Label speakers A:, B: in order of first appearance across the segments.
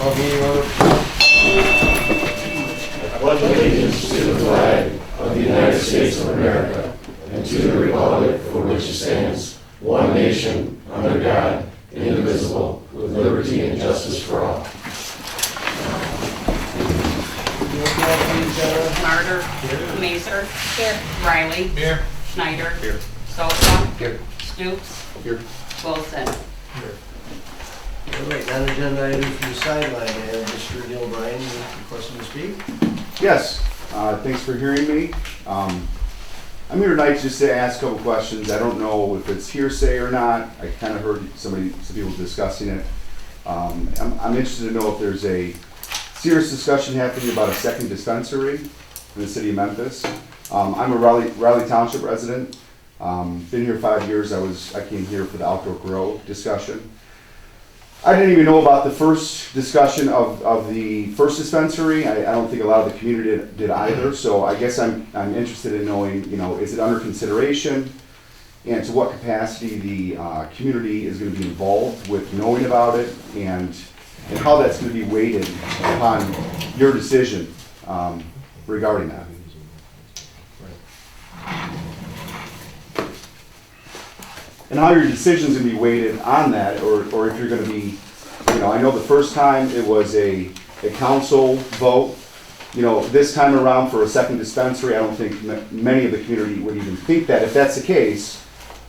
A: Call meeting order.
B: I pledge allegiance to the flag of the United States of America and to the republic for which it stands, one nation, under God, indivisible, with liberty and justice for all.
C: Smarter. Mazer. Here. Riley.
A: Here.
C: Schneider.
A: Here.
C: Sosa.
A: Here.
C: Stoops.
A: Here.
C: Wilson.
A: All right, non-agenda item from the sideline. I have Mr. Neil Bryan requesting to speak.
D: Yes, thanks for hearing me. I'm here tonight just to ask a couple questions. I don't know if it's hearsay or not. I kind of heard some people discussing it. I'm interested to know if there's a serious discussion happening about a second dispensary in the city of Memphis. I'm a Raleigh Township resident. Been here 5 years. I came here for the outdoor grow discussion. I didn't even know about the first discussion of the first dispensary. I don't think a lot of the community did either. So I guess I'm interested in knowing, is it under consideration, and to what capacity the community is going to be involved with knowing about it, and how that's going to be weighted upon your decision regarding that. And how your decision's going to be weighted on that, or if you're going to be, I know the first time it was a council vote. This time around for a second dispensary, I don't think many of the community would even think that, if that's the case,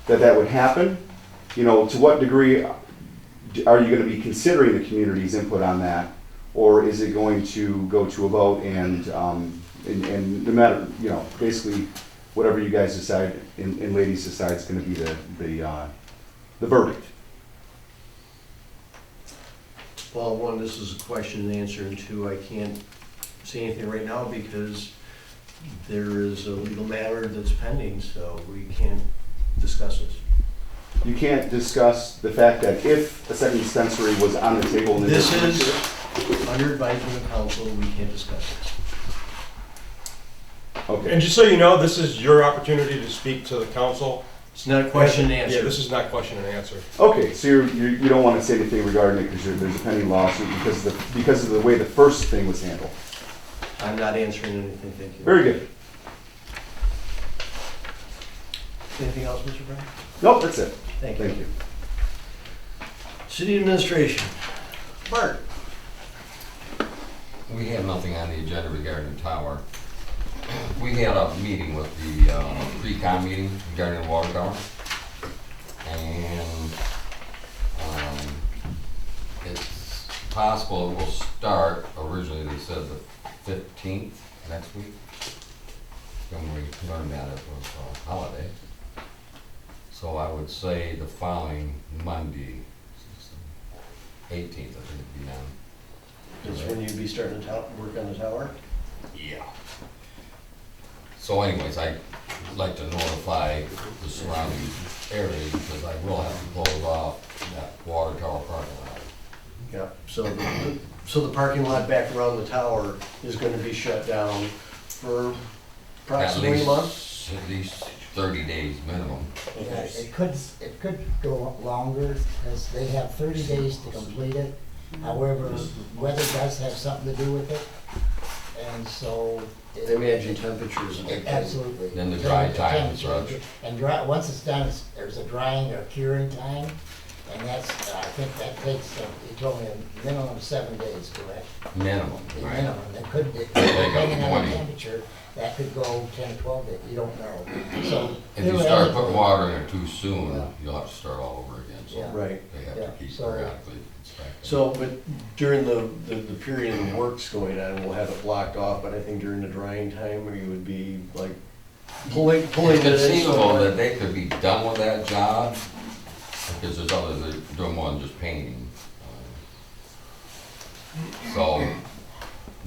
D: that would happen. To what degree are you going to be considering the community's input on that, or is it going to go to a vote and no matter, basically whatever you guys decide and ladies decide is going to be the verdict?
A: Well, one, this is a question and answer, and two, I can't say anything right now because there is a legal matter that's pending, so we can't discuss this.
D: You can't discuss the fact that if a second dispensary was on the table in the
A: This is under advisement of council, we can't discuss this.
D: Okay.
E: And just so you know, this is your opportunity to speak to the council.
A: It's not a question and answer.
E: Yeah, this is not question and answer.
D: Okay, so you don't want to say anything regarding it because there's a pending lawsuit because of the way the first thing was handled.
A: I'm not answering anything, thank you.
D: Very good.
A: Anything else, Mr. Brown?
D: Nope, that's it.
A: Thank you.
D: Thank you.
A: City administration. Bart.
F: We have nothing on the agenda regarding the tower. We had a meeting with the pre-con meeting regarding the water tower, and it's possible it will start, originally they said the 15th next week. When we learned that it was a holiday. So I would say the following Monday, 18th, I think it'd be done.
A: That's when you'd be starting to work on the tower?
F: Yeah. So anyways, I'd like to notify the surrounding areas because I will have to close off that water tower parking lot.
A: Yeah, so the parking lot back around the tower is gonna be shut down for approximately a month?
F: At least 30 days minimum.
G: Yeah, it could go longer, because they have 30 days to complete it. However, weather does have something to do with it, and so.
A: They imagine temperatures.
G: Absolutely.
F: Then the dry time and such.
G: And once it's done, there's a drying or curing time, and that's, I think that takes, he told me a minimum of 7 days, correct?
F: Minimum,
G: The
F: right?
G: minimum, it could,
F: up
G: depending on
F: 20.
G: the temperature, that could go 10, 12 days, you don't know. So
F: If you start putting
G: theoretically-
F: water in it too soon,
G: Yeah.
F: you'll have to start all over again. So
G: Yeah.
A: Right.
F: they have
G: Yeah,
F: to keep
G: so-
F: periodically inspecting.
A: So, but during the period of work's going on, we'll have it blocked off, but I think during the drying time, where you would be like pulling
F: It's
A: it in.
F: conceivable that they could be done with that job, because there's others that are doing more than just painting. So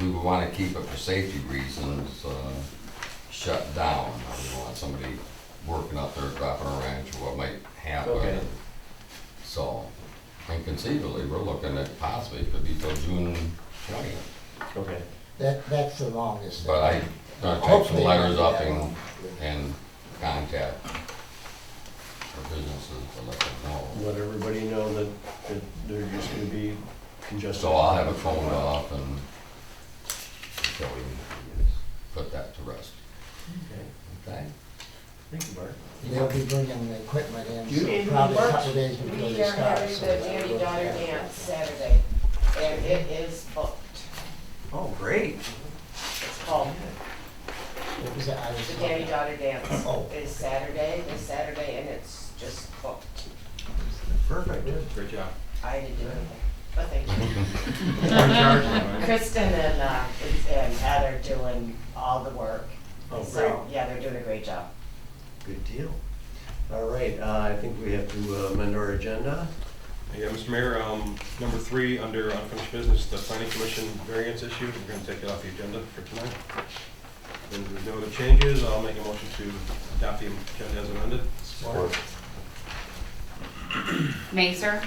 F: we would want to keep it for safety reasons shut down. We don't want somebody working up there dropping a wrench or what might happen.
A: Okay.
F: So, and conceivably, we're looking at possibly it could be till June 20th.
A: Okay.
G: That's the longest.
F: But I'm gonna take some
G: Hopefully
F: letters
G: it'll be
F: up
G: that
F: and
G: long.
F: contact our businesses to let them know.
A: Let everybody know that they're just gonna be congested.
F: So I'll have it phoned off and so we can put that to rest.
A: Okay,
F: Okay?
A: thank you, Bart.
G: They'll be bringing the equipment in,
A: Do you need
G: so probably a
H: March,
G: couple days before
H: we
G: they
H: are
G: start.
H: having
G: so
H: the
G: they'll
H: Danny
G: go
H: Daughter
G: together.
H: Dance Saturday, and it is booked.
A: Oh, great.
H: It's called
G: What was that? I was-
H: the Danny Daughter Dance.
G: Oh.
H: Is this Saturday, and it's just booked.
A: Perfect.
E: Great job.
H: I didn't do anything, but thank you. Kristen and Heather doing all the work.
A: Oh, great.
H: So, yeah, they're doing a great job.
A: Good deal. All right, I think we have to amend our agenda.
E: Yeah, Mr. Mayor, number 3, under unfinished business, the planning commission variance issue, we're gonna take it off the agenda for tonight. And if there's no other changes, I'll make a motion to adopt the agenda as amended.
G: Support.
C: Mazer,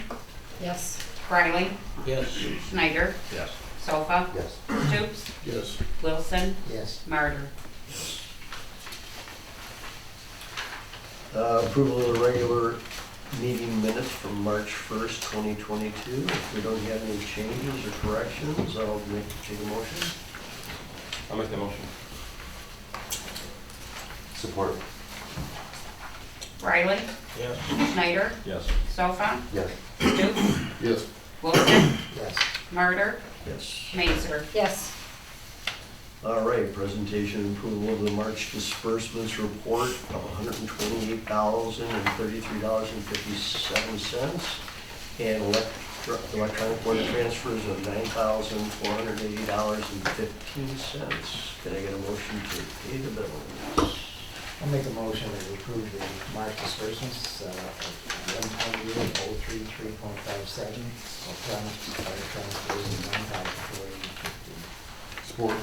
H: Yes.
C: Riley,
A: Yes.
C: Schneider,
E: Yes.
C: Sofa,
B: Yes.
C: Stoops,
B: Yes.
C: Wilson,
G: Yes.
C: Martyr.
A: Approval of the regular meeting minutes from March 1st, 2022. If we don't have any changes or corrections, I'll take a motion.
E: I'll make the motion.
B: Support.
C: Riley,
E: Yes.
C: Schneider,
E: Yes.
C: Sofa,
B: Yes.
C: Stoops,
B: Yes.
C: Wilson,
G: Yes.
C: Martyr,
A: Yes.
C: Mazer.
H: Yes.
A: All right, presentation and approval of the March disbursements report of $128,033.57 and electronic money transfers of $9,480.15. Can I get a motion to pay the bills?
G: I'll make a motion to approve the March disbursements, of 128,033.57, electronic transfers of 9,480.15.
B: Support.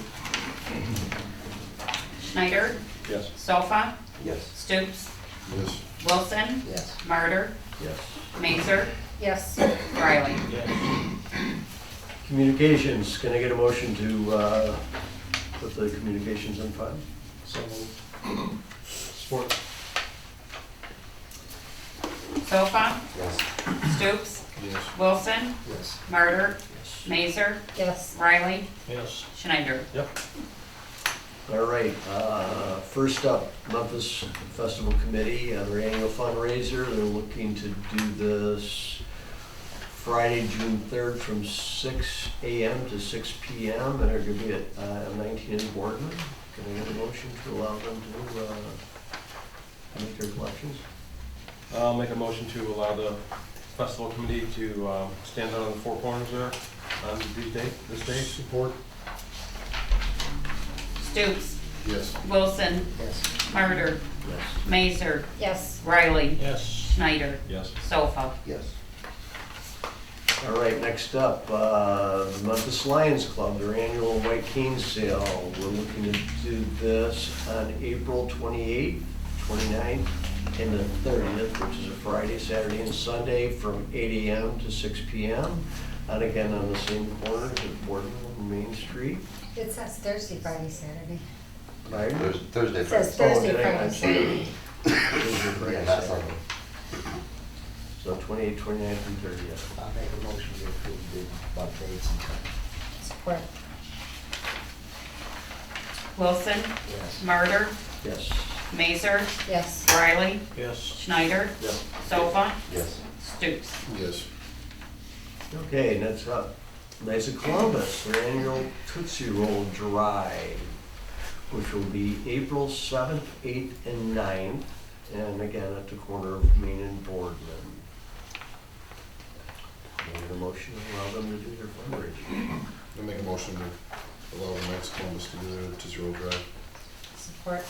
C: Schneider,
E: Yes.
C: Sofa,
B: Yes.
C: Stoops,
B: Yes.
C: Wilson,
G: Yes.
C: Martyr,
A: Yes.
C: Mazer,
H: Yes.
C: Riley.
A: Communications, can I get a motion to put the communications on file?
G: So moved.
A: Support.
C: Sofa,
B: Yes.
C: Stoops,
B: Yes.
C: Wilson,
G: Yes.
C: Martyr,
A: Yes.
C: Mazer,
H: Yes.
C: Riley,
A: Yes.
C: Schneider.
E: Yep.
A: All right, first up, Memphis Festival Committee, their annual fundraiser. They're looking to do this Friday, June 3rd from 6 a.m. to 6 p.m. and they're going to be at 19 in Boardman. Can I get a motion to allow them to make their collections?
E: I'll make a motion to allow the festival committee to stand out on the four corners there on this date.
B: Support.
C: Stoops,
B: Yes.
C: Wilson,
G: Yes.
C: Martyr,
A: Yes.
C: Mazer,
H: Yes.
C: Riley,
A: Yes.
C: Schneider,
E: Yes.
C: Sofa.
B: Yes.
A: All right, next up, the Memphis Lions Club, their annual White Cane Sale. We're looking to do this on April 28th, 29th, and the 30th, which is a Friday, Saturday, and Sunday from 8 a.m. to 6 p.m. And again, on the same corners at Boardman and Main Street.
I: It says Thursday, Friday, Saturday.
A: Right?
B: Thursday.
I: It says
A: Oh,
I: Thursday,
A: did I-
I: Friday,
A: I'm sorry.
I: Saturday.
A: Thursday, Friday,
B: Yeah, that's
A: Saturday.
B: on.
A: So 28th, 29th, and 30th.
G: I'll make a motion to approve the above dates and times.
I: Support.
C: Wilson,
G: Yes.
C: Martyr,
A: Yes.
C: Mazer,
I: Yes.
C: Riley,
A: Yes.
C: Schneider,
A: Yes.
C: Sofa,
B: Yes.
C: Stoops.
B: Yes.
A: Okay, next up, Knights of Columbus, their annual Tootsie Roll Drive, which will be April 7th, 8th, and 9th, and again at the corner of Main and Boardman. Need a motion to allow them to do their fundraising.
B: I make a motion to allow the Knights of Columbus to do their Tootsie Roll Drive.
I: Support.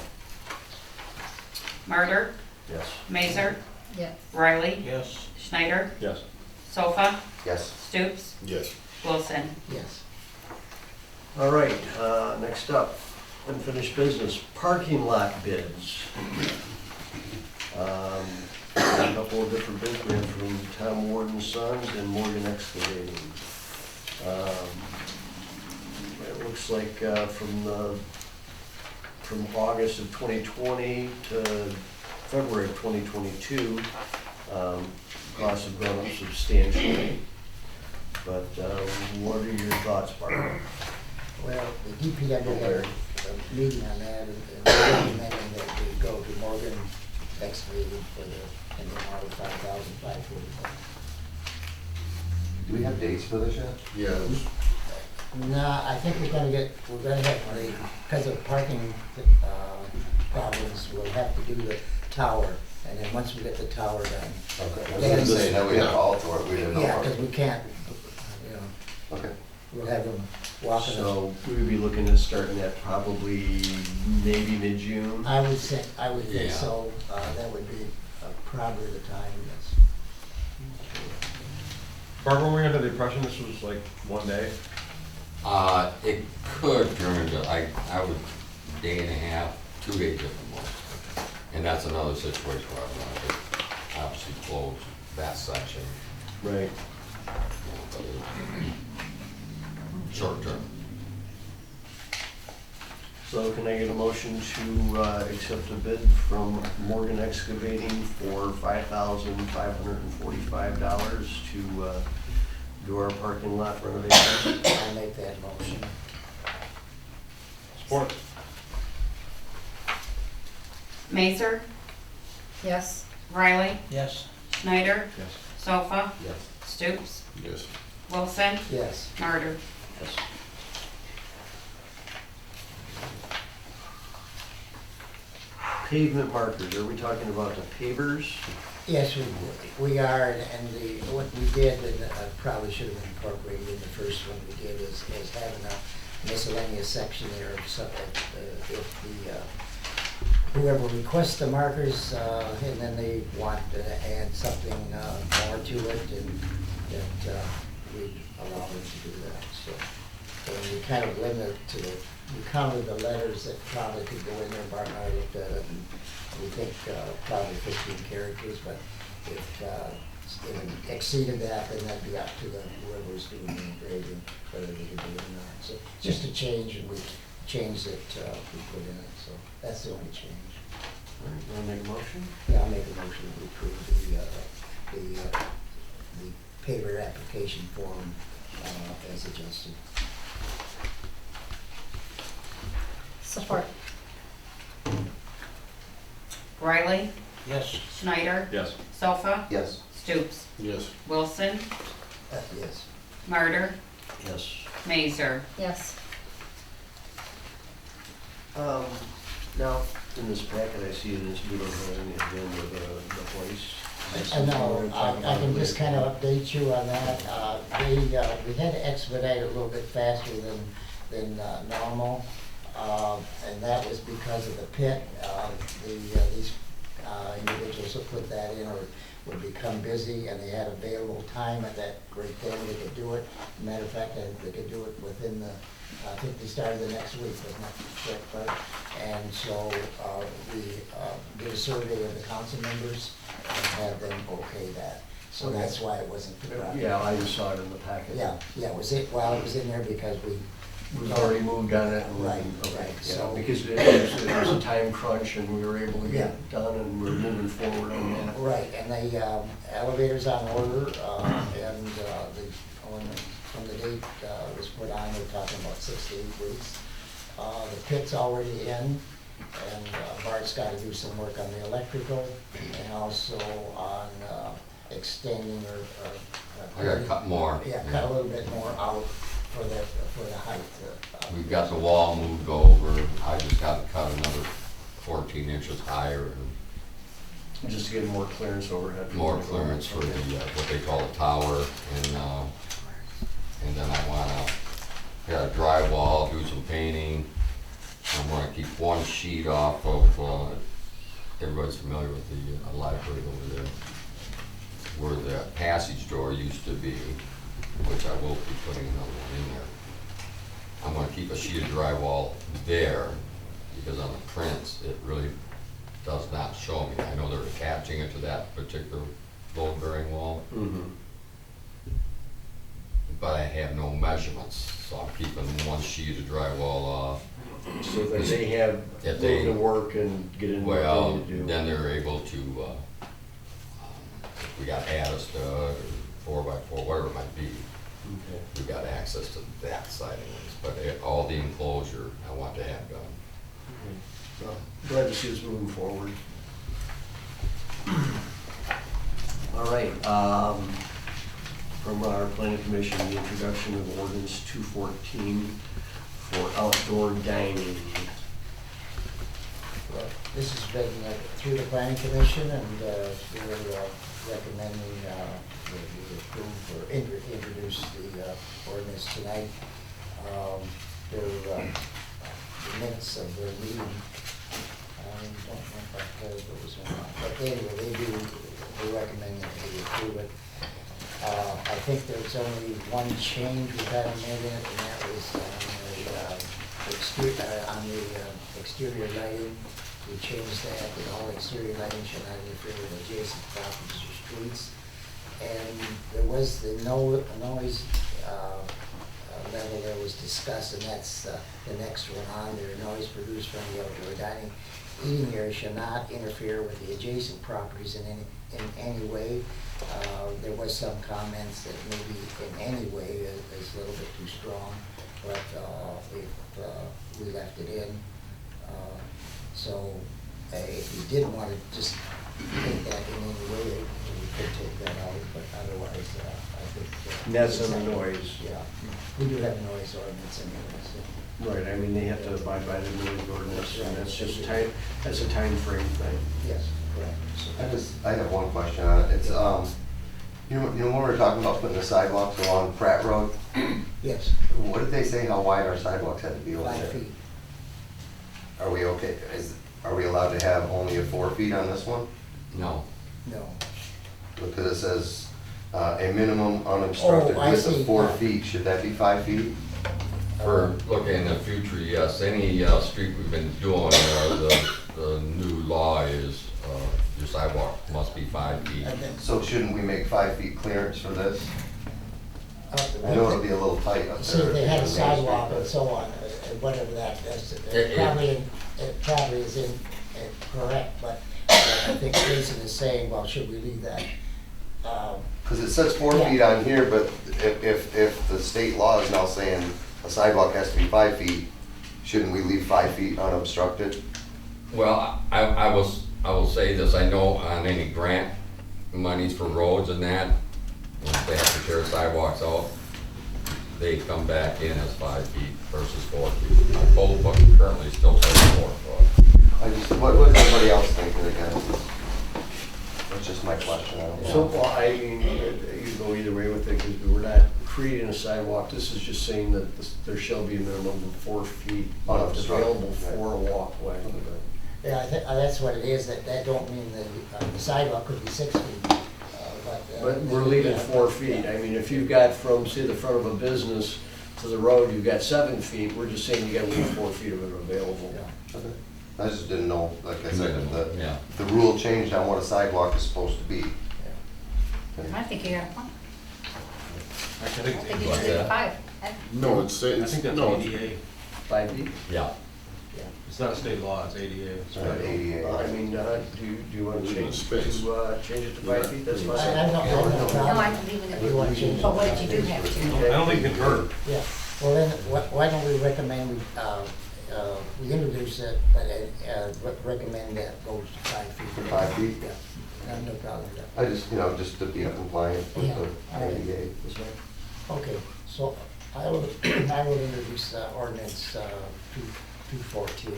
C: Martyr,
A: Yes.
C: Mazer,
I: Yes.
C: Riley,
A: Yes.
C: Schneider,
E: Yes.
C: Sofa,
B: Yes.
C: Stoops,
B: Yes.
C: Wilson.
G: Yes.
A: All right, next up, unfinished business, parking lot bids. A couple of different bids, we have from Tom Ward and Sons and Morgan Excavating. It looks like from August of 2020 to February of 2022, costs have gone up substantially. but what are your thoughts, Barbara?
G: Well, the DPW had a meeting on that, and they're recommending that we go to Morgan excavating for the, and the amount of $5,545.
B: Do we have dates for this yet?
F: Yes.
G: No, I think we're gonna have the, because of parking problems, we'll have to do the tower, and then once we get the tower done.
B: Okay, I was gonna say, now we have all for it, we didn't know.
G: Yeah,
B: about
G: because
B: it.
G: we can't, you know,
B: Okay.
G: we'll have them walking.
A: So we would be looking at starting that probably maybe mid-June.
G: I would think
F: Yeah.
G: so, that would be probably the time, yes.
E: Barbara, were we under the impression this was like one day?
F: It could turn into, I would, day and a half, 2 days at the most. And that's another situation where I'm gonna have to obviously close that section,
A: Right.
F: but short term.
A: So can I get a motion to accept a bid from Morgan Excavating for $5,545 to do our parking lot renovation?
G: I'll make that motion.
E: Support.
C: Mazer,
I: Yes.
C: Riley,
G: Yes.
C: Schneider,
E: Yes.
C: Sofa,
B: Yes.
C: Stoops,
F: Yes.
C: Wilson,
G: Yes.
C: Martyr.
A: Yes. Pavement markers, are we talking about the pavers?
G: Yes, we are, and what we did, and I probably should have incorporated in the first one we did, is having a miscellaneous section there, so that if whoever requests the markers, and then they want to add something more to it, and that we allow them to do that, so. And we kind of limit it to we counted the letters that probably could go in there. Bart and I looked at it, and we think probably 15 characters, but if it exceeded that, then that'd be up to whoever's doing the engraving, whether they could do it or not. So just a change, and we changed it, we put in it, so that's the only change.
A: All right, want to make a motion?
G: Yeah, I'll make a motion to approve the paper application form as adjusted.
I: Support.
C: Riley,
G: Yes.
C: Schneider,
E: Yes.
C: Sofa,
B: Yes.
C: Stoops,
F: Yes.
C: Wilson,
G: Yes.
C: Martyr,
A: Yes.
C: Mazer.
I: Yes.
A: Now, in this packet, I see this, we don't have any agenda of the place.
G: I know, I can just kind of update you on that. We had to expedite it a little bit faster than normal, and that was because of the pit. These individuals who put that in would become busy, and they had available time at that great thing, they could do it. Matter of fact, they could do it within I think they started the next week, wasn't that correct, Bart? And so we did a survey of the council members and had them okay that. So that's why it wasn't forgotten.
A: Yeah, I just saw it in the packet.
G: Yeah, it was it was in there because
A: We've already moved on it. and-
G: Right,
A: okay,
G: right,
A: yeah,
G: so-
A: because it was a time crunch and we were able to get it done and we're moving forward on that.
G: Right, and the elevator's on order, and from the date it was put on, we're talking about 6 to 8 weeks. The pit's already in, and Bart's got to do some work on the electrical and also on extending
F: I gotta cut more.
G: Yeah, cut a little bit more out for the height.
F: We've got the wall moved over, I just gotta cut another 14 inches higher and
A: Just to get more clearance overhead.
F: more clearance for the, what they call a tower, and then I wanna, got a drywall, do some painting. I'm gonna keep one sheet off of, everybody's familiar with the library over there, where the passage door used to be, which I will be putting another one in there. I'm gonna keep a sheet of drywall there, because on the prints, it really does not show me. I know they're attaching it to that particular load-bearing wall,
A: Mhm.
F: but I have no measurements, so I'm keeping one sheet of drywall off.
A: So that they have
F: If they-
A: room to work and get in what
F: Well,
A: they need to do.
F: then they're able to, if we got add a stud or 4x4, whatever it might be,
A: Okay.
F: We got access to that side of things, but all the enclosure I want to have done.
A: Well, glad to see us moving forward. All right, from our planning commission, the introduction of ordinance 214 for outdoor dining.
G: Well, this has been through the planning commission, and we're recommending that we approve or introduce the ordinance tonight. The minutes of their meeting, I don't know if I have those or not, but anyway, they recommend that we approve it. I think there's only one change we've had made in it, and that was on the exterior lighting. We changed that, that all exterior lighting should not interfere with adjacent properties or streets. And there was the noise level that was discussed, and that's the next one on there. Noise produced from the outdoor dining eating area shall not interfere with the adjacent properties in any way. There was some comments that maybe in any way is a little bit too strong, but we left it in. So if you did want to just take that in any way, we could take that out, but otherwise, I think.
A: And that's on the noise.
G: Yeah, we do have a noise ordinance anyways.
A: Right, I mean, they have to abide by the noise ordinance, and that's just time, that's a time frame thing.
G: Yes, correct. So-
B: I have one question on it. It's, you know when we were talking about putting the sidewalks along Pratt Road,
G: Yes,
B: what did they say how wide our sidewalks had to be over
G: 5
B: there?
G: feet.
B: Are we okay, are we allowed to have only a 4 feet on this one?
F: No,
G: No.
B: Because it says, a minimum unobstructed
G: Oh, I
B: width
G: see.
B: of 4 feet, should that be 5 feet?
F: for looking in the future, yes, any street we've been doing, the new law is your sidewalk must be 5 feet.
G: And then,
B: So shouldn't we make 5 feet clearance for this? I know it'll be a little tight up there.
G: see, if they had a
B: on Main Street,
G: sidewalk
B: but-
G: and so on, whatever that is,
F: It-
G: it probably is incorrect, but I think Jason is saying, well, should we leave that?
B: Cause it says 4
G: Yeah.
B: feet on here, but if the state law is now saying a sidewalk has to be 5 feet, shouldn't we leave 5 feet unobstructed?
F: Well, I will say this, I know on any grant monies for roads and that, if they have to tear sidewalks out, they come back in as 5 feet versus 4 feet. Our code book currently still says 4 foot.
B: What was everybody else thinking again? That's just my question, I don't know.
A: So, well, I mean, you go either way with it, because we're not creating a sidewalk, this is just saying that there shall be a minimum of 4 feet left available for a walkway.
G: Yeah, I think, that's what it is, that don't mean the sidewalk could be 6 feet, but.
A: But we're leaving 4 feet, I mean, if you've got from, say, the front of a business to the road, you've got 7 feet, we're just saying you gotta leave 4 feet of it available.
G: Yeah.
B: Okay. I just didn't know, like I said, if
F: Yeah.
B: the rule changed on what a sidewalk is supposed to be.
I: I think you got a point.
E: I think
I: I think you
F: What's
I: should leave
F: that?
I: 5.
J: No, it's,
E: I think that's
J: no,
E: ADA.
A: 5 feet?
F: Yeah.
E: It's not a state law, it's ADA.
B: It's not ADA.
A: I mean, do you want to
J: Leave it
A: change,
J: space.
A: change it to 5 feet, that's
G: I
A: fine.
G: don't have no
I: No,
G: problem.
I: I'm leaving
G: You want to
I: it.
G: change it?
I: But what if you do have to?
E: I don't think it can hurt.
G: Yeah, well then, why don't we recommend, we introduce it, but recommend that goes to 5 feet.
B: 5 feet?
G: Yeah, I have no problem with that.
B: I just, just to be compliant with
G: Yeah,
B: the
G: all right.
B: ADA.
G: Okay, so I will, I will introduce ordinance 214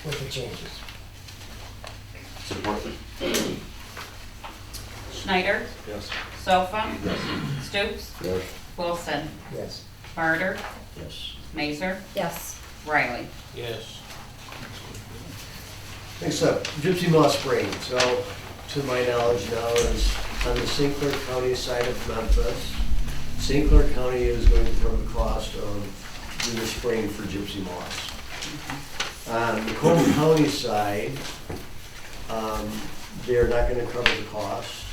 G: with the changes.
B: Support.
C: Schneider,
E: Yes.
C: Sofa, Stoops,
J: yes.
C: Wilson,
G: Yes.
C: Harder,
A: Yes.
C: Mazer,
I: Yes.
C: Riley.
E: Yes.
A: Next up, Gypsy Moss Spring. So, to my knowledge now, is on the St. Clair County side of Memphis. St. Clair County is going to cover the cost of doing the spraying for gypsy moss. On the Macomb County side, they're not going to cover the cost,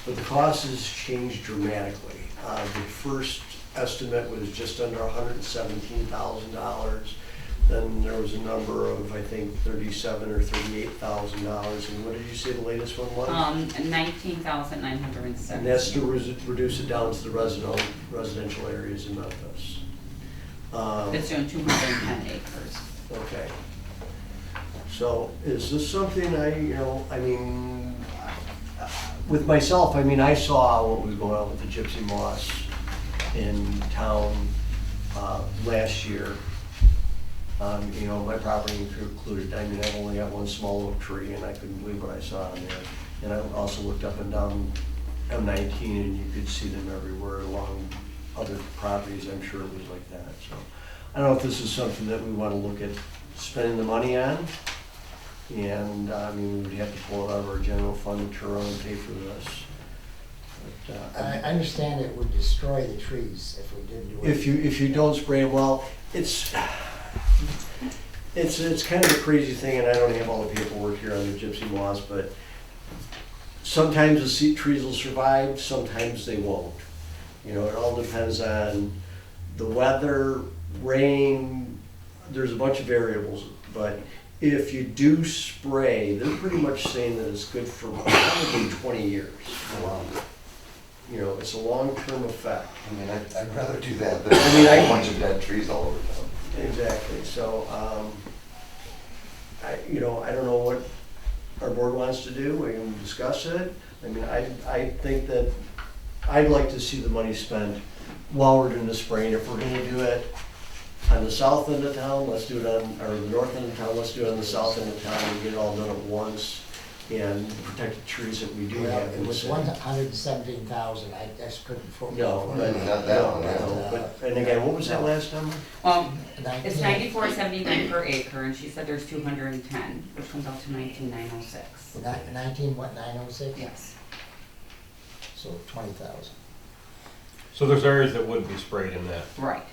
A: but the cost has changed dramatically. The first estimate was just under $117,000. Then there was a number of, I think, $37,000 or $38,000. And what did you say the latest one was?
C: 19,970.
A: And that's to reduce it down to the residential areas in Memphis.
C: It's doing 210 acres.
A: Okay. So is this something with myself, I saw what was going on with the gypsy moss in town last year. My property included, I've only got one small oak tree, and I couldn't believe what I saw on there. And I also looked up and down M19, and you could see them everywhere along other properties. I'm sure it was like that. So I don't know if this is something that we want to look at spending the money on. And, we would have to pull it out of our general fund to turn around and pay for this. But,
G: I understand it would destroy the trees if we didn't do it.
A: if you don't spray it, well, it's kind of a crazy thing, and I don't have all the paperwork here on the gypsy moss, but sometimes the trees will survive, sometimes they won't. It all depends on the weather, rain, there's a bunch of variables, but if you do spray, they're pretty much saying that it's good for probably 20 years. Wow. It's a long-term effect.
B: I'd rather do that than
A: a
B: bunch of dead trees all over town.
A: Exactly, so, I don't know what our board wants to do, we can discuss it. I think that, I'd like to see the money spent while we're doing the spraying. If we're gonna do it on the south end of town, let's do it or the north end of town, let's do it on the south end of town and get it all done at once and protect the trees that we do
G: Well,
A: have
G: it
A: in the
G: was
A: city.
G: 117,000, I just couldn't afford.
A: No,
B: Not that one,
A: and again, what was that last number?
C: It's 94.79 per acre, and she said there's 210, which comes out to 19,906.
G: 906?
C: Yes.
G: So 20,000.
E: So there's areas that wouldn't be sprayed in that.
C: Right.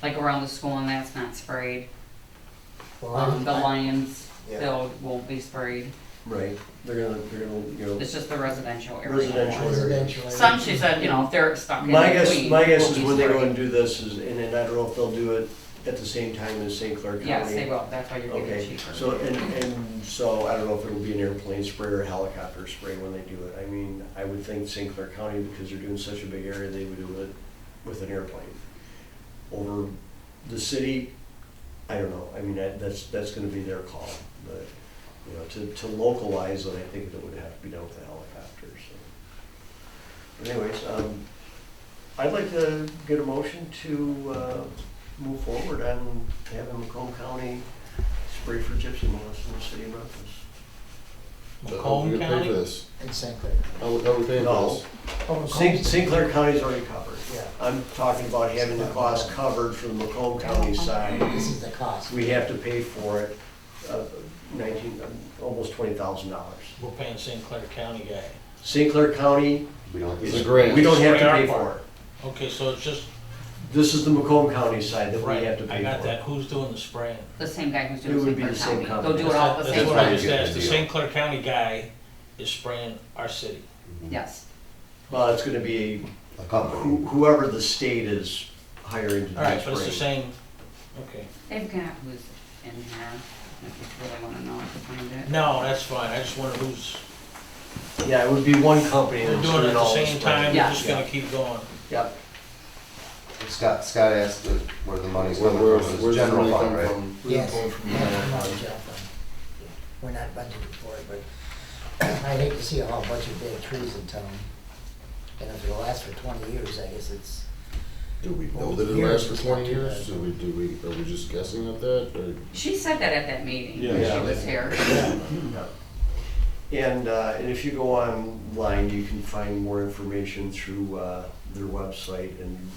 C: Like around the school, and that's not sprayed.
G: Well,
C: The Lions
G: Yeah.
C: field won't be sprayed.
A: Right, they're gonna,
C: It's just the residential area.
A: Residential area.
G: Residential area.
C: Some, she said, if they're stuck in
A: My
C: between.
A: guess
C: will
A: is
C: be
A: when they go
C: sprayed.
A: and do this is, and I don't know if they'll do it at the same time as St. Clair County.
C: Yes, they will, that's why you're getting it
A: Okay,
C: cheaper.
A: so, so I don't know if it'll be an airplane spray or a helicopter spray when they do it. I would think St. Clair County, because they're doing such a big area, they would do it with an airplane. Over the city, I don't know, that's gonna be their call, but, to localize it, I think that would have to be done with a helicopter, so. But anyways, I'd like to get a motion to, move forward on having Macomb County spray for gypsy moss in the city of Memphis.
J: Macomb County?
G: In St. Clair.
B: How we paying
A: No,
B: for this?
G: Oh, Macomb.
A: St. Clair County's already covered.
G: Yeah.
A: I'm talking about having the cost covered from the Macomb County side.
G: This is the cost.
A: We have to pay for it, almost $20,000.
J: We're paying St. Clair County guy.
A: St. Clair County,
B: We don't have
A: is-
B: to grant.
A: we don't have to
J: Spray our
A: pay
J: part.
A: for it.
J: Okay, so it's just,
A: This is the Macomb County side that we
J: right,
A: have to
J: I
A: pay
J: got
A: for.
J: that. Who's doing the spraying?
C: The same guy who's
A: It
C: doing
A: would
C: St.
A: be
C: Clair
A: the same
C: County.
A: company.
C: They'll do it all at the
J: That's
C: same
J: what I
C: time.
J: just asked. The
B: Deal.
J: St. Clair County guy is spraying our city.
C: Yes.
A: Well, it's gonna be
B: A company.
A: whoever the state is hiring to do
J: All right,
A: the
J: but it's the
A: spraying.
J: same, okay.
C: They've got who's in here, if you really wanna know, I can find it.
J: No, that's fine. I just wonder who's,
A: Yeah, it would be one company
J: they're
A: that's
J: doing it at the
A: all
J: same
A: spraying.
J: time, they're
C: Yeah.
J: just gonna keep going.
A: Yep.
B: Scott asked where the money's
K: Where-
B: coming
K: where's-
B: from,
K: where's
B: it's
K: the
B: general
K: money
B: fund,
K: come
B: right?
K: from?
G: Yes,
A: We're going from
G: yeah,
A: general
G: from our
A: fund.
G: general fund. We're not budgeting for it, but I'd hate to see a whole bunch of dead trees in town. And if it'll last for 20 years, I guess it's.
K: Do we know that it
G: Years,
K: lasts for
G: it's
K: 20
G: not too
K: years?
G: bad.
K: Are we just guessing at that, or?
C: She said that at that meeting,
E: Yeah.
C: when
A: Yeah.
C: she was here.
A: And if you go online, you can find more information through their website, and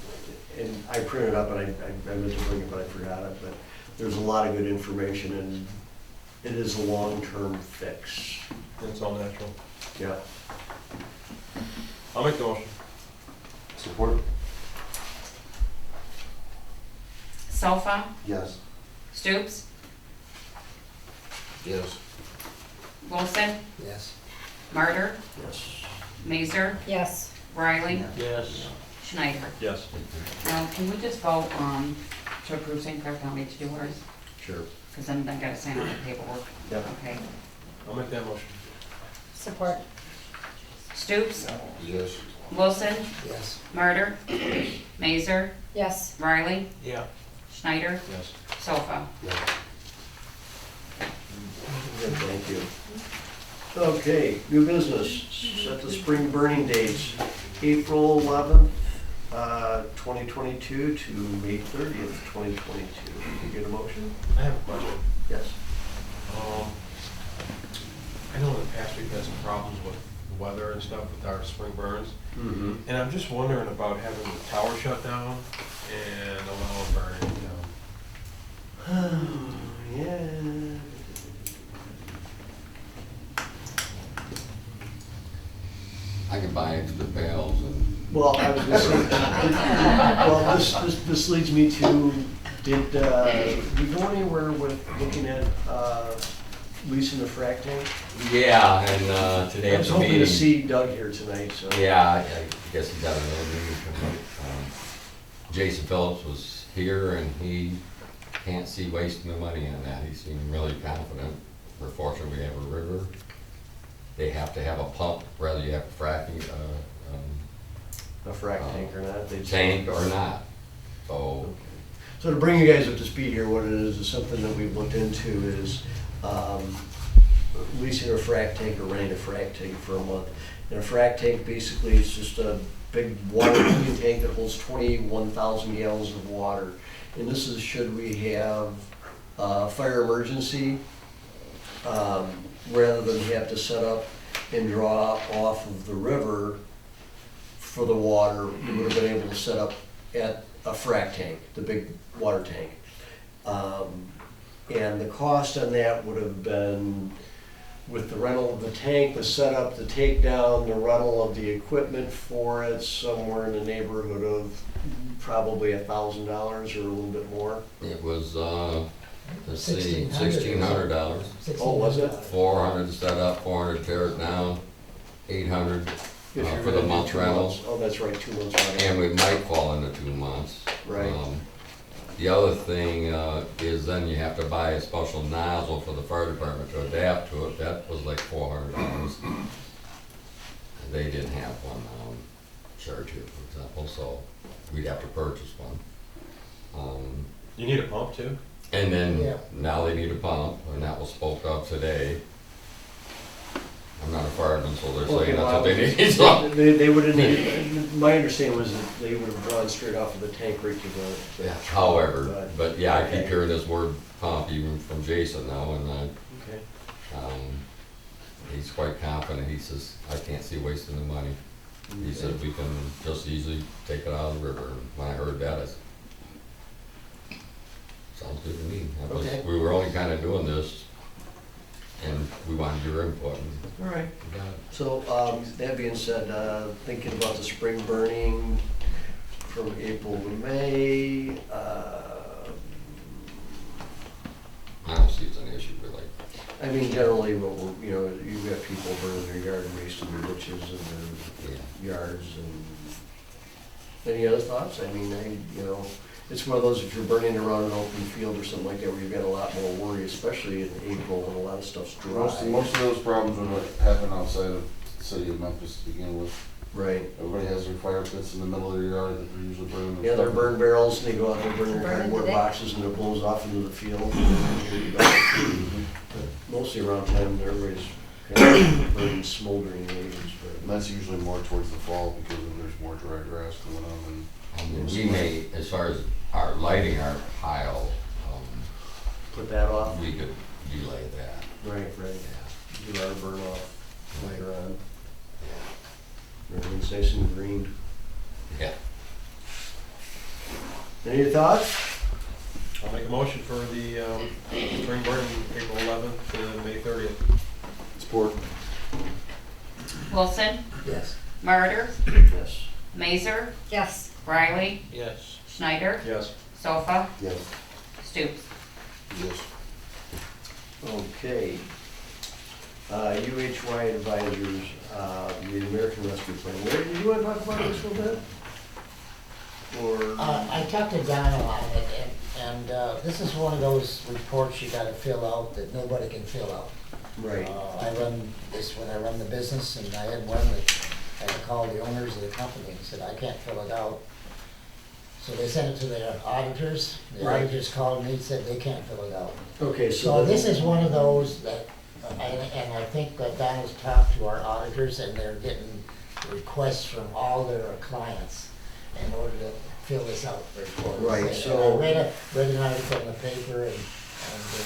A: I printed it up, and I meant to bring it, but I forgot it, but there's a lot of good information, and it is a long-term fix.
E: It's all natural.
A: Yeah.
E: I'll make the motion.
B: Support?
C: Sofa,
B: Yes.
C: Stoops,
K: Yes.
C: Wilson,
G: Yes.
C: Martyr,
A: Yes.
C: Mazer,
I: Yes.
C: Riley,
J: Yes.
C: Schneider.
E: Yes.
C: Now, can we just vote to approve St. Clair County to do ours?
A: Sure.
C: Because then I gotta sign all the paperwork.
A: Yep.
C: Okay.
E: I'll make that motion.
I: Support.
C: Stoops?
K: Yes.
C: Wilson?
G: Yes.
C: Murder? Mazer?
I: Yes.
C: Riley?
J: Yeah.
C: Schneider?
E: Yes.
C: Sofa?
A: Good, thank you. Okay, new business, set the spring burning dates, April 11th, 2022 to May 30th, 2022. Can you get a motion?
E: I have a question.
A: Yes.
E: I know in the past we've had some problems with the weather and stuff with our spring burns.
A: Mm-hmm.
E: And I'm just wondering about having the tower shut down and allowing burning,
A: Yeah.
F: I can buy extra pails and,
A: Well, I was gonna say, well, this leads me to, did we go anywhere with looking at leasing the frac tank?
F: yeah, and today
A: I
F: at
A: was
F: the
A: hoping to
F: meeting.
A: see Doug here tonight, so.
F: Yeah, I guess he got another meeting coming up. Jason Phillips was here and he can't see wasting the money on that. He seemed really confident. We're fortunate we have a river. They have to have a pump, whether you have a fracking,
A: A frac tank or not? they'd-
F: tank or not. So,
A: So to bring you guys up to speed here, what it is something that we've looked into is leasing a frac tank or renting a frac tank for a month. And a frac tank, basically, it's just a big water heating tank that holds 21,000 gallons of water. And this is should we have a fire emergency, rather than have to set up and draw off of the river for the water, we would have been able to set up at a frac tank, the big water tank. And the cost on that would have been, with the rental of the tank, the setup, the takedown, the rental of the equipment for it, somewhere in the neighborhood of probably $1,000 or a little bit more.
F: it was, let's see,
G: $1,600.
F: $1,600.
A: Oh, was it?
F: 400 to set up, 400 to tear it down, 800
A: If you're
F: for
A: gonna
F: the
A: do
F: month
A: 2
F: rental.
A: months. Oh, that's right, 2 months rental.
F: And we might fall into 2 months.
A: Right.
F: The other thing is then you have to buy a special nozzle for the fire department to adapt to it. That was like $400. They didn't have one charge here, for example, so we'd have to purchase one.
E: You need a pump too?
F: And then
G: Yeah.
F: now they need a pump, and that was spoke of today. I'm not a fireman, so they're saying that's what they need. So.
A: They would have needed, my understanding was that they would have drawn straight off of the tank right to the.
F: Yeah, however, but yeah, I keep
A: Okay.
F: hearing this word pump even from Jason now, and
A: Okay.
F: he's quite confident. He says, I can't see wasting the money. He said we can just easily take it out of the river. And when I heard that, I said, sounds good to me. That was-
A: Okay.
F: We were only kind of doing this, and we wanted your input. And
A: All right.
F: we got it.
A: So, that being said, thinking about the spring burning from April to May,
F: I don't see it's an issue, really.
A: I mean, generally, what we're, you know, you've got people burning their yard waste in their ditches and
F: Yeah.
A: their yards and, any other thoughts? I mean, you know, it's one of those, if you're burning around an open field or something like that, where you've got a lot more worry, especially in April when a lot of stuff's dry.
K: Most of those problems would happen outside of the city of Memphis to begin with.
A: Right.
K: Everybody has their fire pits in the middle of their yard that they're usually burning. their
A: Yeah, they're
K: stuff.
A: burn barrels, and they go out there, burn their
I: Burn it
A: cardboard
I: today.
A: boxes, and it blows off into the field. And here you go. But mostly around time, everybody's kind of burning smoldering leaves,
K: And that's usually more towards the fall because there's more dry grass going on and
F: We may, as far as our lighting our pile,
A: put that off.
F: we could delay that.
A: Right, right. Do our burn off later on. Everything's nice and green.
F: Yeah.
A: Any thoughts?
E: I'll make a motion for the spring burning, April 11th to May 30th.
K: Support.
C: Wilson?
G: Yes.
C: Murder?
A: Yes.
C: Mazer?
I: Yes.
C: Riley?
J: Yes.
C: Schneider?
E: Yes.
C: Sofa?
K: Yes.
C: Stoops?
K: Yes.
A: Okay. UHY advisors, the American Rescue Plan. Larry, did you want to talk about this a little bit? Or?
G: I talked to Don about it, And this is one of those reports you gotta fill out that nobody can fill out.
A: Right.
G: I run this when I run the business, and I had one that I had to call the owners of the company and said, I can't fill it out. So they sent it to their auditors. The
A: Right.
G: auditors called me and said they can't fill it out.
A: Okay,
G: So this is one of those that, and I think that Donna's talked to our auditors, and they're getting requests from all their clients in order to fill this out report.
A: Right,
G: And
A: so-
G: I read an article in the paper, and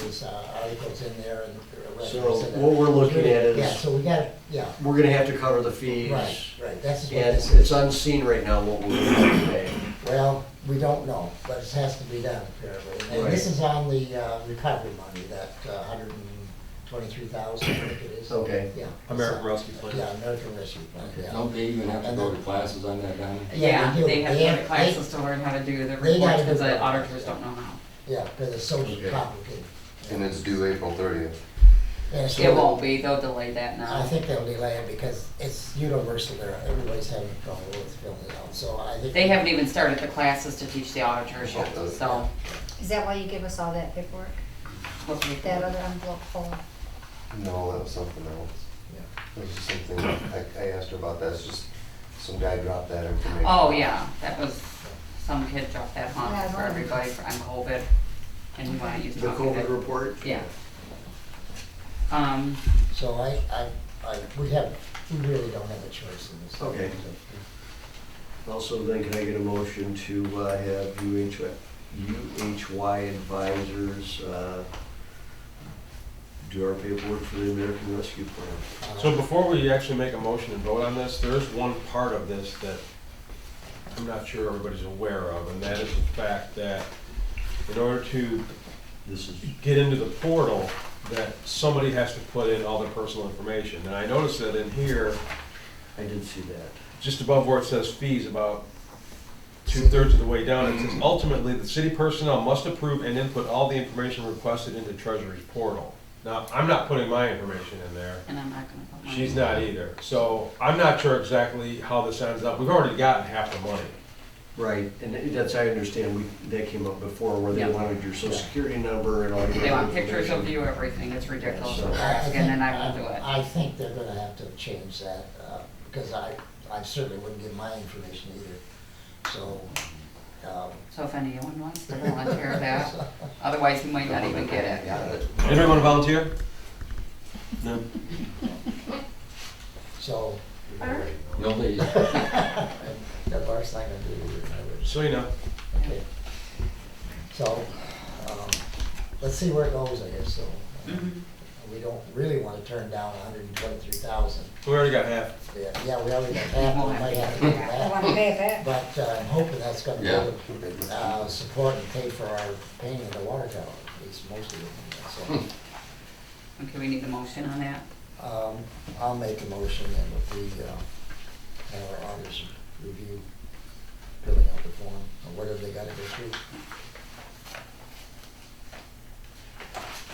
G: there's articles in there, and.
A: So what we're looking at
G: Yeah,
A: is,
G: so we got, yeah,
A: we're gonna have to cover the fees.
G: right, that's what
A: And
G: this
A: it's
G: is.
A: unseen right now what we're going to pay.
G: Well, we don't know, but it has to be done apparently. And this
A: Right.
G: is on the recovery money, that 123,000, I think it is.
A: Okay.
G: Yeah.
E: American Rescue Plan.
G: Yeah, American Rescue Plan, yeah.
F: Don't they even have to
G: And
F: go
G: then-
F: to classes on that, Donnie?
C: Yeah,
G: do.
C: they have to go to classes to learn how to do the
G: they
C: reports,
G: gotta
C: because
G: do
C: the
G: it.
C: auditors don't know how.
G: Yeah, because it's so
A: Okay.
G: complicated.
K: And it's due April 30th.
G: Yeah, so
C: It won't be, they'll delay that
G: I
C: now.
G: think they'll delay it because it's universal there. Everybody's having trouble with filling it out, so I think.
C: They haven't even started the classes to teach the auditors yet,
K: Oh,
C: so.
I: Is that why you give us all that paperwork?
C: we'll see.
I: That other envelope full?
K: No, that was something else.
G: Yeah.
K: It was just something, I asked her about that, it's just, some guy dropped that information.
C: Oh, yeah, that was, some kid dropped that
I: Yeah, I
C: on for
I: know.
C: everybody on COVID, and he wanted to use
A: The COVID report?
C: Yeah.
G: So we really don't have a choice in this.
A: Okay. Also, then can I get a motion to have UHY advisors do our paperwork for the American Rescue Plan?
E: So before we actually make a motion and vote on this, there is one part of this that I'm not sure everybody's aware of, and that is the fact that in order to
A: This is,
E: get into the portal, that somebody has to put in all their personal information. And I noticed that in here,
A: I did see that.
E: just above where it says fees, about 2/3 of the way down, it says ultimately, the city personnel must approve and input all the information requested into Treasury's portal. Now, I'm not putting my information in there.
C: And I'm not gonna put mine.
E: She's not either. So I'm not sure exactly how this ends up. We've already gotten half the money.
A: Right, and that's, I understand, that came up before, where they
C: Yeah.
A: wanted your social security number and all your.
C: They want pictures of
A: information.
C: you, everything, it's ridiculous,
A: So-
C: what they're asking, and I won't do it.
G: I think they're gonna have to change that, because I certainly wouldn't give my information either. So,
C: So if anyone wants to volunteer that, otherwise you might not even get it.
E: Anybody want to volunteer? No?
G: so.
F: Nobody,
G: That Bart's not gonna do it either. I would-
E: So you know.
G: Okay. So, let's see where it goes, I guess, so.
C: Mhm.
G: We don't really wanna turn down 123,000.
E: We already got half.
G: Yeah, we already got half, we might have to get
I: I want
G: that.
I: to pay it back.
G: But I'm hoping that's gonna
F: Yeah.
G: be support and pay for our painting of the water tower, at least most of it.
C: Okay, we need a motion on that.
G: So, I'll make a motion that we have our auditors review filling out the form, or whatever they gotta go through.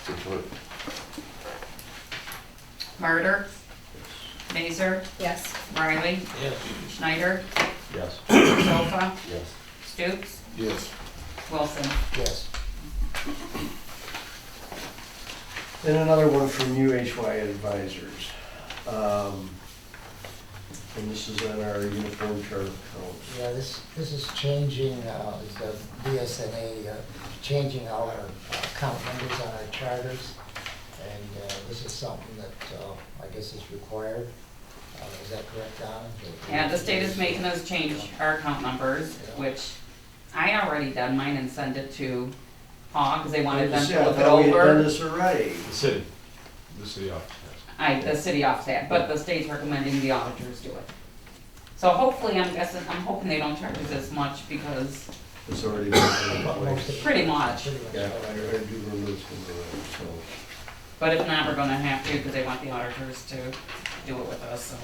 K: Support.
C: Martyr, Mazer,
I: Yes.
C: Riley,
J: Yes.
C: Schneider,
E: Yes.
C: Sofa,
K: Yes.
C: Stoops,
K: Yes.
C: Wilson.
G: Yes.
A: And another one from UHY advisors. And this is on our uniform chart of accounts.
G: Yeah, this is changing, it's the BSNA, changing all our account numbers on our charters. And this is something that I guess is required. Is that correct, Donna?
C: Yeah, the state is making us change our account numbers, which I already done mine and sent it to Paul, because they wanted them to
A: I
C: look it
A: thought we had done
C: over.
A: this already.
E: The city office.
C: The city office that, but the state's recommending the auditors do it. So hopefully, I'm hoping they don't charge us as much, because
A: It's already been in
G: But most
A: place.
G: of it-
C: Pretty much.
G: pretty much
A: Yeah, I
G: already.
A: do remember this one, so.
C: But if not, we're gonna have to, because they want the auditors to do it with us, so.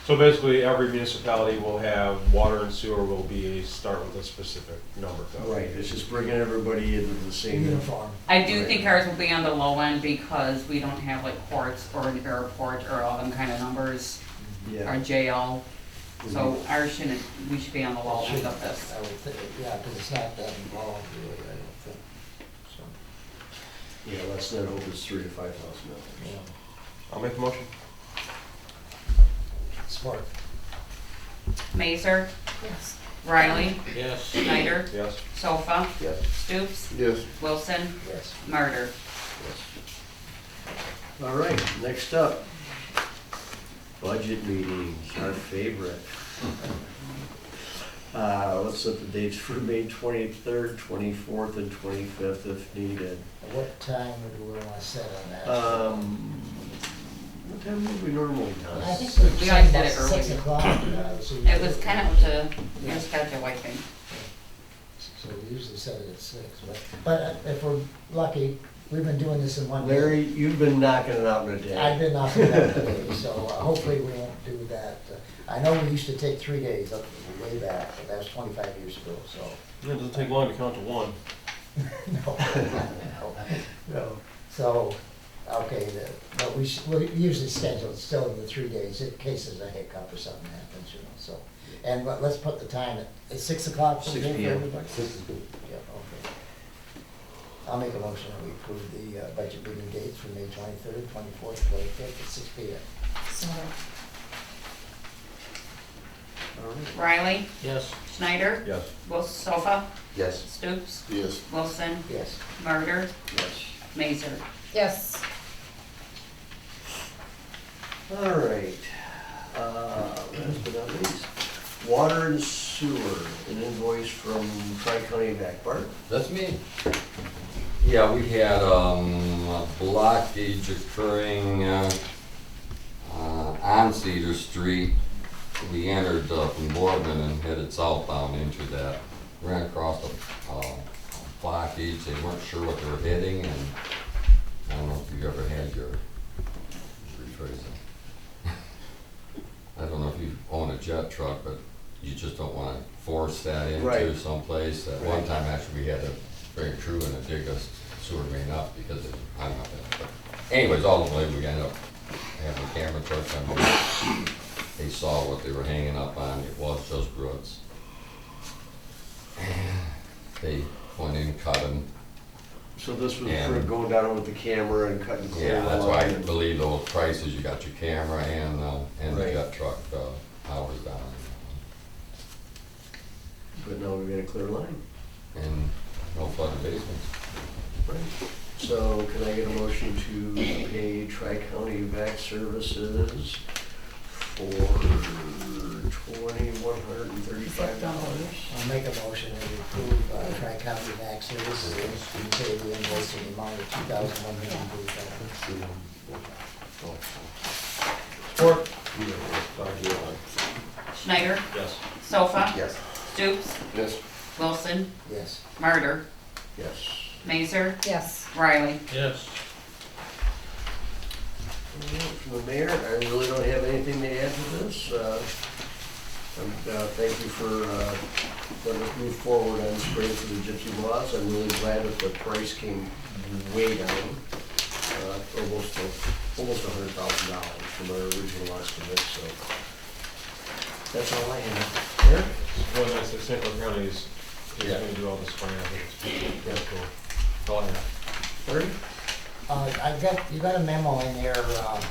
E: So basically, every municipality will have water and sewer will start with a specific number. though.
A: Right, it's just bringing everybody into the same.
G: Uniform.
C: I do
A: Right.
C: think ours will be on the low end, because we don't have like courts or an airport or all them kind of numbers, or
A: Yeah.
C: jail. So ours shouldn't, we should be on the low end of this.
G: I would think, yeah, because it's not that involved really, I don't think.
A: Yeah, let's not hope it's $3,000 to $5,000.
G: Yeah.
E: I'll make the motion.
G: Support.
C: Mazer,
I: Yes.
C: Riley,
J: Yes.
C: Schneider,
E: Yes.
C: Sofa,
A: Yes.
C: Stoops,
K: Yes.
C: Wilson,
G: Yes.
C: Murder.
A: All right, next up, budget meetings, our favorite. Let's set the dates for May 23rd, 24th, and 25th if needed.
G: What time would we want to set on that?
A: What time would we normally
G: I
A: do?
G: think we
C: We
G: set
C: always did
G: about
C: it early.
G: 6 o'clock.
C: It was kind of up to your schedule, I think.
G: So we usually set it at 6, but if we're lucky, we've been doing this in one day.
A: Larry, you've been knocking it out in a day.
G: I've been off of that today, so hopefully we won't do that. I know we used to take 3 days up way back, but that was 25 years ago, so.
E: It doesn't take long to count to one.
G: No. So, okay, but we usually schedule it still in the 3 days in case there's a hiccup or something happens, so. And let's put the time at 6 o'clock.
A: 6
G: okay for
A: p.m.
G: everybody? 6 is good. Yeah, okay. I'll make a motion that we approve the budget meeting dates for May 23rd, 24th, 25th at 6 p.m.
I: Support.
A: All right.
C: Riley,
J: Yes.
C: Schneider,
E: Yes.
C: Sofa,
K: Yes.
C: Stoops,
K: Yes.
C: Wilson,
G: Yes.
C: Murder,
A: Yes.
C: Mazer.
I: Yes.
A: All right. Last but not least, water and sewer, an invoice from Tri-County Back. Bart?
F: That's me. Yeah, we had a blockage occurring on Cedar Street. We entered from Boardman and headed southbound into that. Ran across a blockage. They weren't sure what they were hitting, and I don't know if you've ever had your rephrase it. I don't know if you own a jet truck, but you just don't want to force that into
A: Right.
F: someplace. At one time, actually, we had to bring a crew in and dig a sewer main up because it hung up in it. But anyways, ultimately, we ended up having a camera truck come in. They saw what they were hanging up on. It was just roots. And they went in, cut them.
A: So this was for
F: And-
A: going down with the camera and cutting clear
F: Yeah, that's why I
A: line.
F: believe those prices, you got your camera and the
A: Right.
F: jet truck powers down.
A: But now we've got a clear line.
F: And no flooded basements.
A: Right. So can I get a motion to pay Tri-County Vac Services for $2,135?
G: I'll make a motion that we approve Tri-County Vac Services and pay the invoice in the amount of $2,135.
A: Support.
C: Schneider,
E: Yes.
C: Sofa,
K: Yes.
C: Stoops,
K: Yes.
C: Wilson,
G: Yes.
C: Murder,
A: Yes.
C: Mazer,
I: Yes.
C: Riley.
J: Yes.
A: From the mayor, I really don't have anything to add to this. Thank you for letting us move forward on spraying for the gypsy moths. I'm really glad that the price came way down, almost $100,000 from our original estimate, so that's all I have. Eric?
E: Well, nice that St. Clair County is going to do all this spraying. I think it's really cool. That's all I have.
A: Larry?
G: You got a memo in there on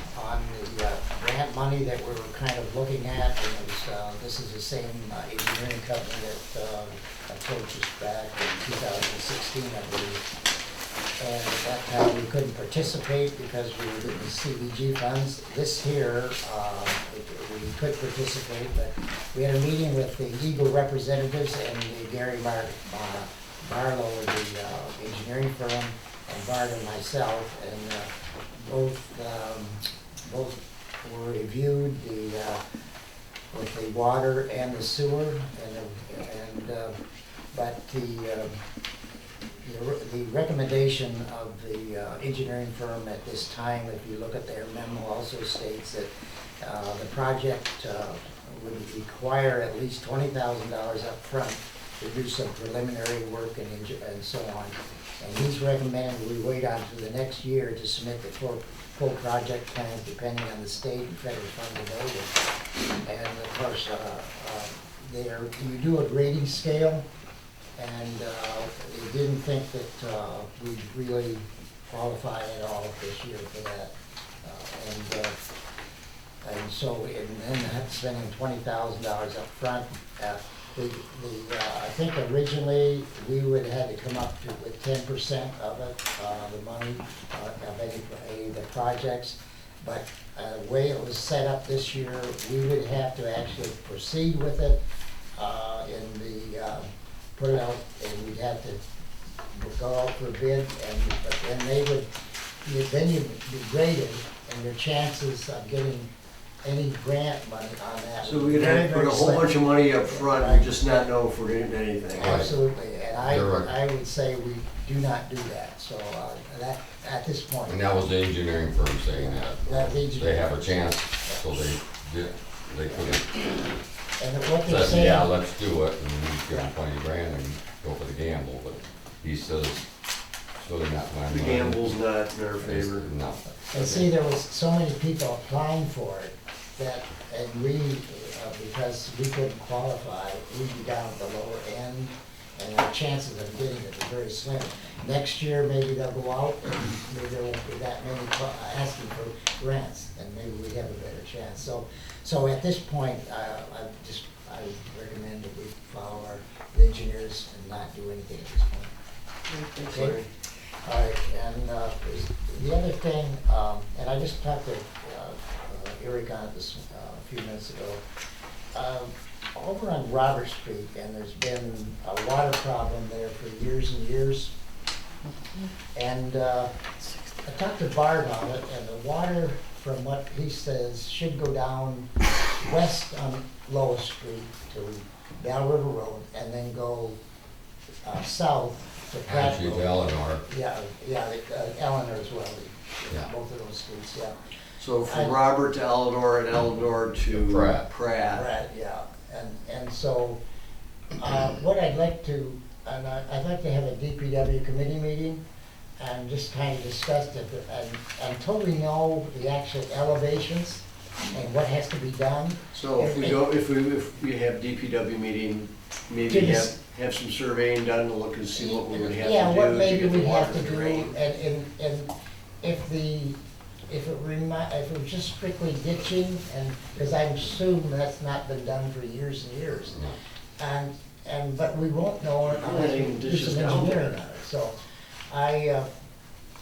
G: the grant money that we were kind of looking at, and it was, this is the same engineering company that approached us back in 2016, I believe. And at that time, we couldn't participate because we were getting CBG funds. This here, we could participate, but we had a meeting with the Eagle representatives and the Gary Barlow, the engineering firm, and Bart and myself, and both were reviewed with the water and the sewer, but the recommendation of the engineering firm at this time, if you look at their memo, also states that the project would require at least $20,000 up front to do some preliminary work and so on. And he's recommended we wait on to the next year to submit the full project plans depending on the state and federal fundability. And of course, you do a grading scale, and they didn't think that we'd really qualify at all this year for that. And so, and then spending $20,000 up front. I think originally we would have had to come up with 10% of it, the money, of any of the projects. But the way it was set up this year, we would have to actually proceed with it, put it out, and we'd have to go out for a bid, but then then you'd be graded, and your chances of getting any grant money on that.
A: So
G: would
A: we
G: be
A: could
G: very,
A: have put
G: very
A: a whole
G: slim.
A: bunch of money up front and just not know if we're gonna get anything.
G: Absolutely, and
F: You're right.
G: I would say we do not do that, so that, at this point.
F: And that was the engineering firm saying that.
G: That leads you-
F: They have a chance, so they couldn't
G: And what they're
F: said,
G: saying.
F: yeah, let's do it, and we give him 20 grand and go for the gamble, but he says, still not my money.
A: The gamble's not in our favor.
F: No.
G: And see, there was so many people applying for it that, and we, because we couldn't qualify, we'd be down at the lower end, and our chances of getting it are very slim. Next year, maybe they'll go out, and maybe there won't be that many asking for grants, and maybe we have a better chance. So at this point, I would recommend that we follow our engineers and not do anything at this point. Okay? All right, and the other thing, and I just talked to Eric on this a few minutes ago. Over on Robert Street, and there's been a water problem there for years and years. And I talked to Bart on it, and the water, from what he says, should go down west on Lois Street to Bell River Road, and then go south to Pratt
F: Actually,
G: Road.
F: to Eleanor,
G: Yeah, Eleanor as well,
F: Yeah.
G: both of those streets, yeah.
A: So from Robert to Eleanor and Eleanor to
F: Pratt.
G: Right, yeah, and so, what I'd like to, and I'd like to have a DPW committee meeting and just kind of discuss it, and until we know the actual elevations and what has to be done.
A: So if we have DPW meeting, maybe
G: To dis-
A: have some surveying done to look and see what we would have
G: Yeah,
A: to
G: what
A: do to
G: maybe
A: get the
G: we
A: water
G: have to do,
A: drained.
G: and if it was just strictly ditching, and, because I assume that's not been done for years and years.
F: no.
G: But we won't know unless we
A: Even
G: do
A: ditches
G: some
A: down
G: engineering
A: there.
G: on it, so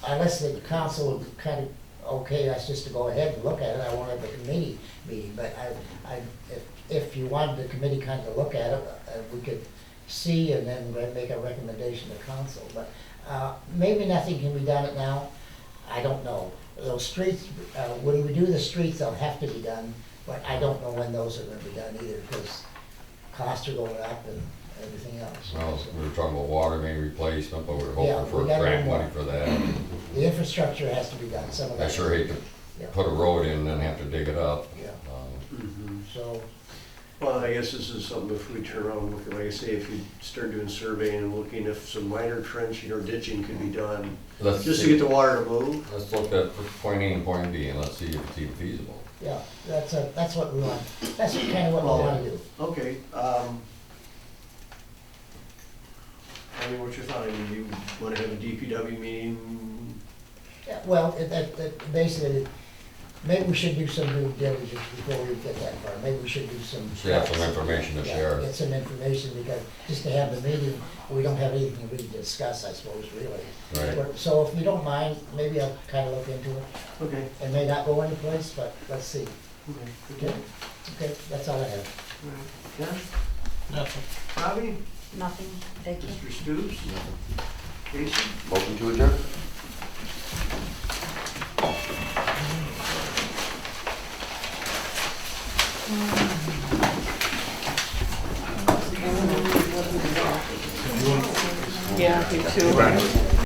G: unless the council would kind of, okay, us just to go ahead and look at it, I won't have a committee meeting, but if you wanted the committee kind of look at it, we could see and then make a recommendation to council, but maybe nothing can be done now, I don't know. Those streets, when we do the streets, they'll have to be done, but I don't know when those are gonna be done either, because costs are going up and everything else.
F: Well, we were talking about water main replacement, but we were
G: Yeah,
F: hoping
G: we
F: for
G: gotta
F: grant
G: do
F: money
G: more.
F: for that.
G: The infrastructure has to be done, some of that.
F: I sure hate to
G: Yeah.
F: put a road in and then have to dig it up.
G: Yeah.
A: Mhm.
G: So,
A: Well, I guess this is something if we turn around and look, like I say, if you start doing surveying and looking if some minor trenching or ditching could be done,
F: Let's
A: just to
F: see.
A: get the water to move.
F: Let's look at point A and point B and let's see if it's even feasible.
G: yeah, that's what we want, that's kind of what we wanna do.
A: Okay, I mean, what's your thought? I mean, you wanna have a DPW meeting?
G: Yeah, well, that basically, maybe we should do some due diligence before we get that far, maybe we should do some.
F: Should have some information to
G: Yeah,
F: share.
G: get some information, because just to have the meeting, we don't have anything really to discuss, I suppose, really.
F: Right.
G: So if you don't mind, maybe I'll kind of look into it.
A: Okay.
G: It may not go anyplace, but let's see.
A: Okay.
G: Okay, okay, that's all I have.
A: Yeah,
J: Nothing.
A: Bobby,
I: Nothing, thank you.
A: Mr. Stoops? Casey?
K: Motion to adjourn?
C: Yeah, you too.